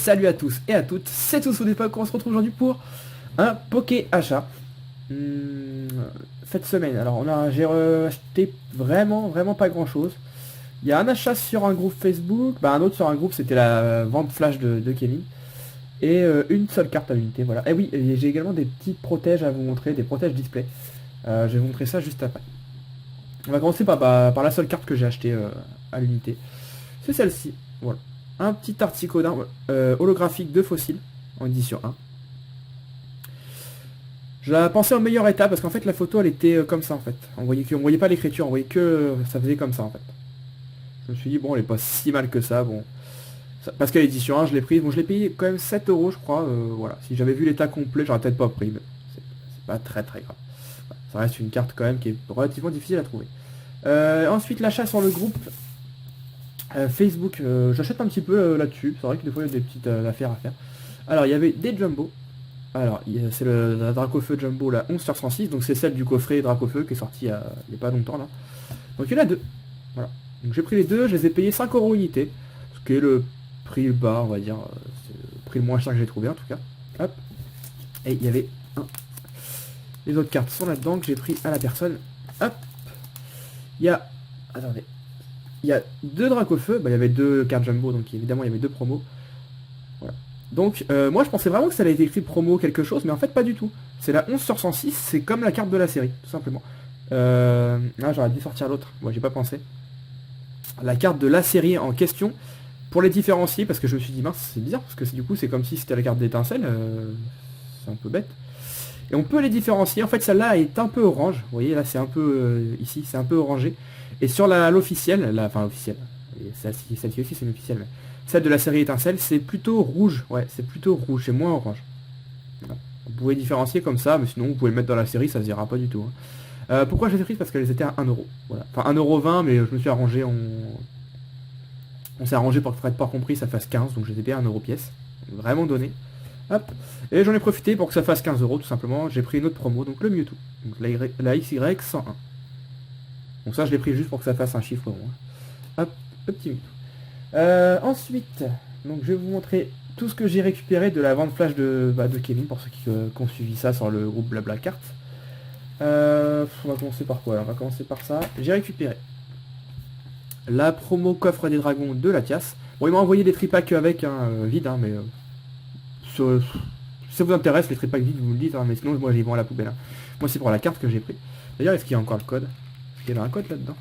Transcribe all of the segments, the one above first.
salut à tous et à toutes, c'est tous au départ qu'on se retrouve aujourd'hui pour un Poké achat. Cette semaine, alors j'ai acheté vraiment pas grand chose. Il y a un achat sur un groupe Facebook, un autre sur un groupe, c'était la vente flash de Kevin. Et une seule carte à l'unité, voilà. Et oui, et j'ai également des petites protèges à vous montrer, des protèges display. Je vais vous montrer ça juste après. On va commencer par la seule carte que j'ai achetée à l'unité. C'est celle-ci, voilà. Un petit articodin holographique de fossiles en édition 1. Je la pensais en meilleur état parce qu'en fait la photo elle était comme ça en fait. On voyait pas l'écriture, on voyait que ça faisait comme ça en fait. Je me suis dit bon elle est pas si mal que ça, bon. Parce qu'à l'édition 1 je l'ai prise, bon je l'ai payé quand même 7 euros je crois, voilà. Si j'avais vu l'état complet j'aurais peut-être pas pris, mais c'est pas très grave. Voilà. Ça reste une carte quand même qui est relativement difficile à trouver. Ensuite l'achat sur le groupe Facebook, j'achète un petit peu là-dessus, c'est vrai que des fois il y a des petites affaires à faire. Alors il y avait des jumbo. Alors c'est la Dracofeu Jumbo la 11 sur 106, donc c'est celle du coffret Dracofeu qui est sorti il y a pas longtemps là. Donc il y en a deux. Voilà. Donc j'ai pris les deux, je les ai payés 5 euros unité, ce qui est le prix bas on va dire, c'est le prix le moins cher que j'ai trouvé en tout cas. Hop. Et il y avait les autres cartes sont là-dedans que j'ai pris à la personne. Hop. Il y a. Attendez. Il y a deux Dracofeu, il y avait deux cartes Jumbo, donc évidemment il y avait deux promos. Voilà. Donc moi je pensais vraiment que ça allait être écrit promo quelque chose, mais en fait pas du tout. C'est la 11 sur 106, c'est comme la carte de la série, tout simplement. J'aurais dû sortir l'autre, moi j'ai pas pensé. La carte de la série en question, pour les différencier, parce que je me suis dit mince c'est bizarre, parce que du coup c'est comme si c'était la carte d'étincelle, c'est un peu bête. Et on peut les différencier, en fait celle-là est un peu orange, vous voyez là c'est un peu, ici c'est un peu orangé. Et sur l'officielle, enfin l'officielle, celle-ci aussi c'est une officielle, mais celle de la série étincelle, c'est plutôt rouge, ouais, c'est plutôt rouge, c'est moins orange. Voilà. Vous pouvez différencier comme ça, mais sinon vous pouvez le mettre dans la série, ça se verra pas du tout. Pourquoi j'ai pris? Parce qu'elles étaient à 1 euro. Voilà. Enfin 1,20 €, mais je me suis arrangé, on s'est arrangé pour que frais de port compris ça fasse 15, donc je les ai payé à 1 euro pièce. Vraiment donné. Hop. Et j'en ai profité pour que ça fasse 15 euros tout simplement, j'ai pris une autre promo, donc le Mewtwo. Donc la XY101. Donc ça je l'ai pris juste pour que ça fasse un chiffre rond. Hop, le petit Mewtwo. Ensuite, donc je vais vous montrer tout ce que j'ai récupéré de la vente flash de Kevin, pour ceux qui ont suivi ça sur le groupe Blabla Carte. On va commencer par quoi? On va commencer par ça. J'ai récupéré la promo coffre des dragons de Latias. Bon, il m'a envoyé des tripacks avec, vide, mais si ça vous intéresse, les tripacks vides, vous me le dites, mais sinon moi j'y vends à la poubelle. Moi c'est pour la carte que j'ai pris. D'ailleurs, est-ce qu'il y a encore le code? Est-ce qu'il y avait un code là-dedans?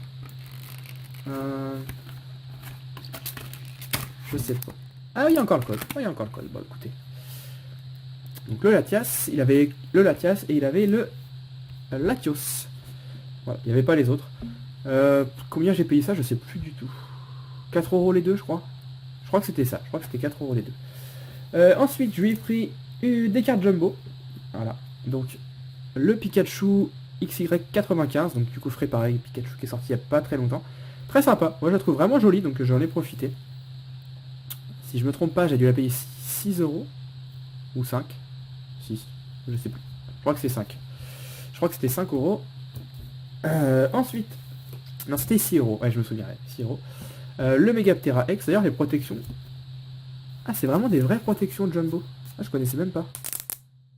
Je sais pas. Ah oui, il y a encore le code. il y a encore le code. Bon, écoutez. Donc le Latias, il avait le Latias et il avait le Latios. Voilà, il n'y avait pas les autres. Combien j'ai payé ça, je sais plus du tout. 4 euros les deux, je crois. Je crois que c'était ça. Je crois que c'était 4 euros les deux. Ensuite, je lui ai pris des cartes Jumbo. Voilà. Donc, le Pikachu XY95. Donc, du coup, je ferai pareil. Pikachu qui est sorti il n'y a pas très longtemps. Très sympa. Moi, je la trouve vraiment jolie. Donc, j'en ai profité. Si je me trompe pas, j'ai dû la payer 6 euros. Ou 5. 6. Je sais plus. Je crois que c'est 5. Je crois que c'était 5 euros. Ensuite. Non, c'était 6 euros. Ouais, je me souviendrai. 6 euros. Le Megaptera X. D'ailleurs, les protections. Ah, c'est vraiment des vraies protections de Jumbo. Ah, je connaissais même pas.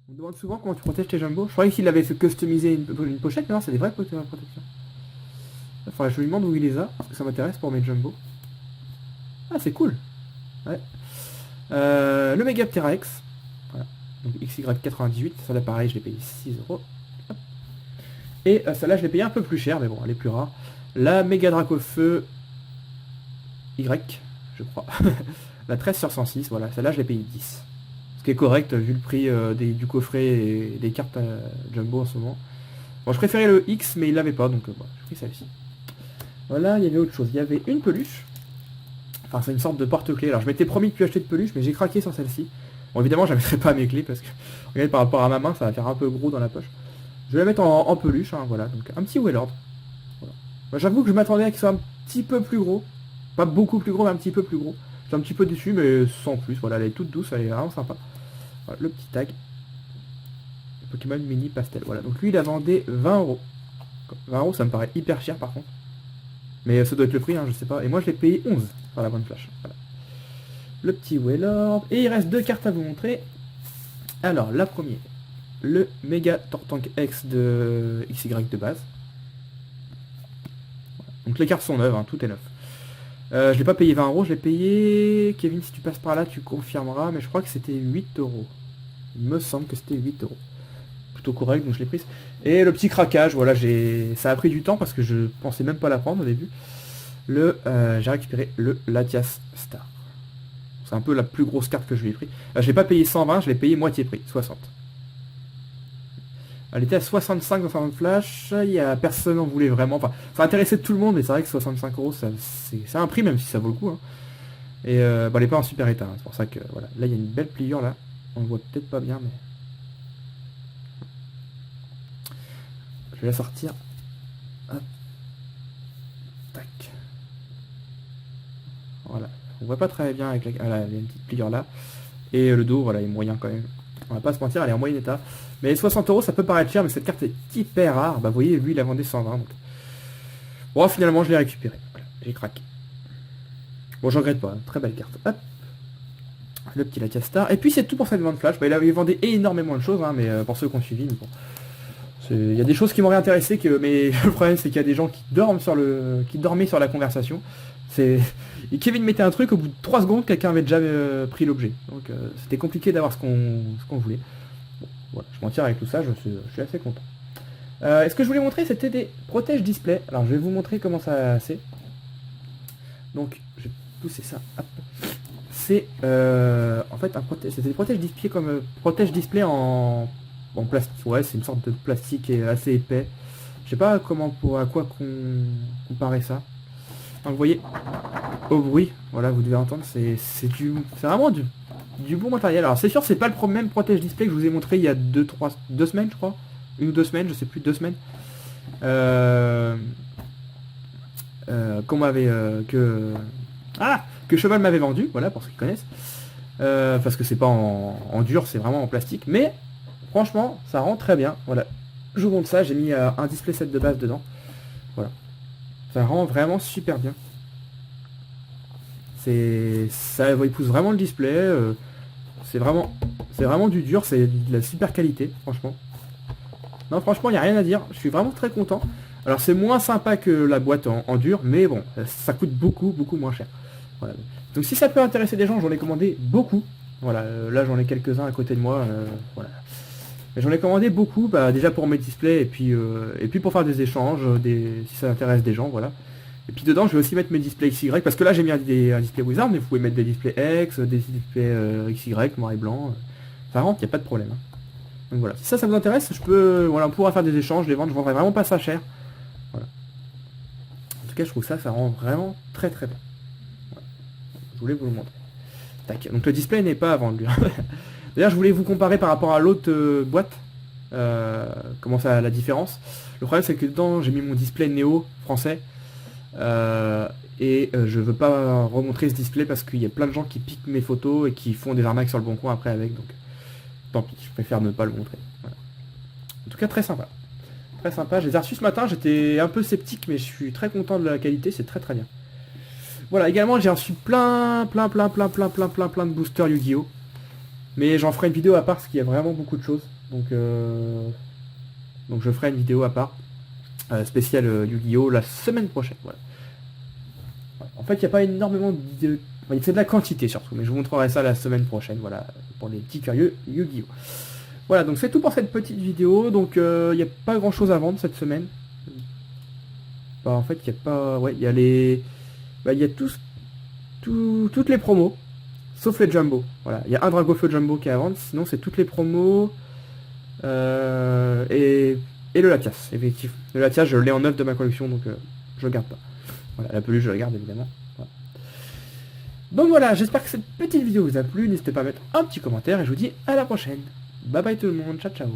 On me demande souvent comment tu protèges tes Jumbo. Je croyais qu'il avait fait customiser une pochette, mais non, c'est des vraies protections. Il faudrait que je lui demande où il les a, parce que ça m'intéresse pour mes Jumbo. Ah, c'est cool. Ouais. Le Megaptera X. Voilà. Donc XY98. Ça là, pareil, je l'ai payé 6 euros. Et celle-là, je l'ai payé un peu plus cher, mais bon, elle est plus rare. La Mega Dracofeu Y, je crois. La 13 sur 106, voilà, celle-là, je l'ai payé 10. Ce qui est correct, vu le prix du coffret et des cartes Jumbo en ce moment. Bon, je préférais le X, mais il l'avait pas, donc bon, j'ai pris celle-ci. Voilà, il y avait autre chose. Il y avait une peluche. Enfin, c'est une sorte de porte-clés. Alors, je m'étais promis de plus acheter de peluche, mais j'ai craqué sur celle-ci. Bon, évidemment, je la mettrai pas à mes clés, parce que, regardez, par rapport à ma main, ça va faire un peu gros dans la poche. Je vais la mettre en peluche, voilà, donc un petit Wailord. Voilà. Bah, j'avoue que je m'attendais à qu'il soit un petit peu plus gros. Pas beaucoup plus gros, mais un petit peu plus gros. J'étais un petit peu déçu, mais sans plus. Voilà, elle est toute douce, elle est vraiment sympa. Voilà, le petit tag. Pokémon mini pastel. Voilà, donc lui, il a vendu 20 euros. 20 euros, ça me paraît hyper cher par contre. Mais ça doit être le prix, je sais pas. Et moi, je l'ai payé 11 par la bonne flash. Voilà. le petit Wailord. Et il reste 2 cartes à vous montrer. Alors, la première, le Méga Tortank X de XY de base. Donc les cartes sont neuves, hein, tout est neuf. Je l'ai pas payé 20 €, je l'ai payé... Kevin, si tu passes par là, tu confirmeras, mais je crois que c'était 8 €. Il me semble que c'était 8 €. Plutôt correct, donc je l'ai prise. Et le petit craquage, voilà, ça a pris du temps parce que je pensais même pas la prendre au début. J'ai récupéré le Latias Star. C'est un peu la plus grosse carte que je lui ai pris. Je l'ai pas payé 120, je l'ai payé moitié prix, 60. Elle était à 65 dans sa vente flash, il y a personne en voulait vraiment. Enfin, ça intéressait tout le monde, mais c'est vrai que 65 €, c'est un prix même si ça vaut le coup. Hein. Et bah, elle n'est pas en super état, hein. C'est pour ça que voilà. Là il y a une belle pliure là. On le voit peut-être pas bien, mais. Je vais la sortir. Hop. Tac. Voilà. On voit pas très bien avec la. Ah là, il y a une petite pliure là. Et le dos, voilà, il est moyen quand même. On va pas se mentir, elle est en moyen état. Mais 60 € ça peut paraître cher, mais cette carte est hyper rare. Bah vous voyez, lui il a vendu 120. Donc... Bon, finalement je l'ai récupéré. Voilà, j'ai craqué. Bon, je regrette pas, hein. Très belle carte. Hop. Le petit Latias Star. Et puis c'est tout pour cette vente flash. Bah, il vendait énormément de choses, hein, mais pour ceux qui ont suivi, mais bon. Il y a des choses qui m'auraient intéressé, mais le problème c'est qu'il y a des gens qui dorment qui dormaient sur la conversation. Et Kevin mettait un truc, au bout de 3 secondes, quelqu'un avait déjà pris l'objet. Donc c'était compliqué d'avoir ce qu'on voulait. Bon, voilà, je m'en tire avec tout ça, je suis assez content. Ce que je voulais montrer, c'était des protèges display. Alors je vais vous montrer comment ça c'est. Donc je vais pousser ça. C'est en fait c'était des protèges display comme protège display en plastique. Ouais, c'est une sorte de plastique assez épais. Je sais pas à quoi comparer ça. Donc vous voyez, au bruit, voilà, vous devez entendre, c'est vraiment du bon matériel. Alors c'est sûr, c'est pas le même protège display que je vous ai montré il y a 2 semaines, je crois. 1 ou 2 semaines, je sais plus, 2 semaines. Que Cheval m'avait vendu, voilà, pour ceux qui connaissent. Parce que c'est pas en dur, c'est vraiment en plastique. Mais franchement, ça rend très bien. Voilà. Je vous montre ça, j'ai mis un display set de base dedans. Voilà. Ça rend vraiment super bien. Il pousse vraiment le display. C'est vraiment du dur, c'est de la super qualité, franchement. Non, franchement, il n'y a rien à dire. Je suis vraiment très content. Alors c'est moins sympa que la boîte en dur, mais bon, ça coûte beaucoup moins cher. Voilà. Donc si ça peut intéresser des gens, j'en ai commandé beaucoup. Voilà, là j'en ai quelques-uns à côté de moi. Voilà. J'en ai commandé beaucoup, bah, déjà pour mes displays et puis pour faire des échanges, si ça intéresse des gens, voilà. Et puis dedans je vais aussi mettre mes displays XY, parce que là j'ai mis un display Wizard, mais vous pouvez mettre des displays X, des displays XY, noir et blanc. Ça rentre, il n'y a pas de problème. Hein. Donc voilà, si ça vous intéresse, on pourra faire des échanges, les vendre, je vendrai vraiment pas ça cher. Voilà. En tout cas je trouve ça rend vraiment très bien. Voilà. Je voulais vous le montrer. Tac. Donc le display n'est pas à vendre. D'ailleurs je voulais vous comparer par rapport à l'autre boîte. Comment ça, la différence. Le problème c'est que dedans j'ai mis mon display Neo français. Je veux pas remontrer ce display parce qu'il y a plein de gens qui piquent mes photos et qui font des arnaques sur le bon coin après avec, donc tant pis, je préfère ne pas le montrer. Voilà. En tout cas très sympa. Très sympa, je les ai reçus ce matin, j'étais un peu sceptique mais je suis très content de la qualité, c'est très bien. Voilà, également j'ai reçu plein de boosters Yu-Gi-Oh! Mais j'en ferai une vidéo à part parce qu'il y a vraiment beaucoup de choses. Donc je ferai une vidéo à part. Spécial Yu-Gi-Oh! La semaine prochaine. Voilà. En fait, il n'y a pas énormément de... C'est de la quantité surtout, mais je vous montrerai ça la semaine prochaine, voilà, pour les petits curieux Yu-Gi-Oh! Voilà, donc c'est tout pour cette petite vidéo, donc il n'y a pas grand chose à vendre cette semaine. Bah, en fait, il n'y a pas... Ouais, il y a les... Bah, il y a toutes les promos, sauf les Jumbo. Voilà, il y a un Dragofeu Jumbo qui est à vendre, sinon c'est toutes les promos, et le Latias, effectivement. Le Latias, je l'ai en 9 de ma collection, donc je le garde pas. Voilà, la peluche, je la garde évidemment. Voilà. Donc voilà, j'espère que cette petite vidéo vous a plu. N'hésitez pas à mettre un petit commentaire et je vous dis à la prochaine. Bye bye tout le monde, ciao ciao.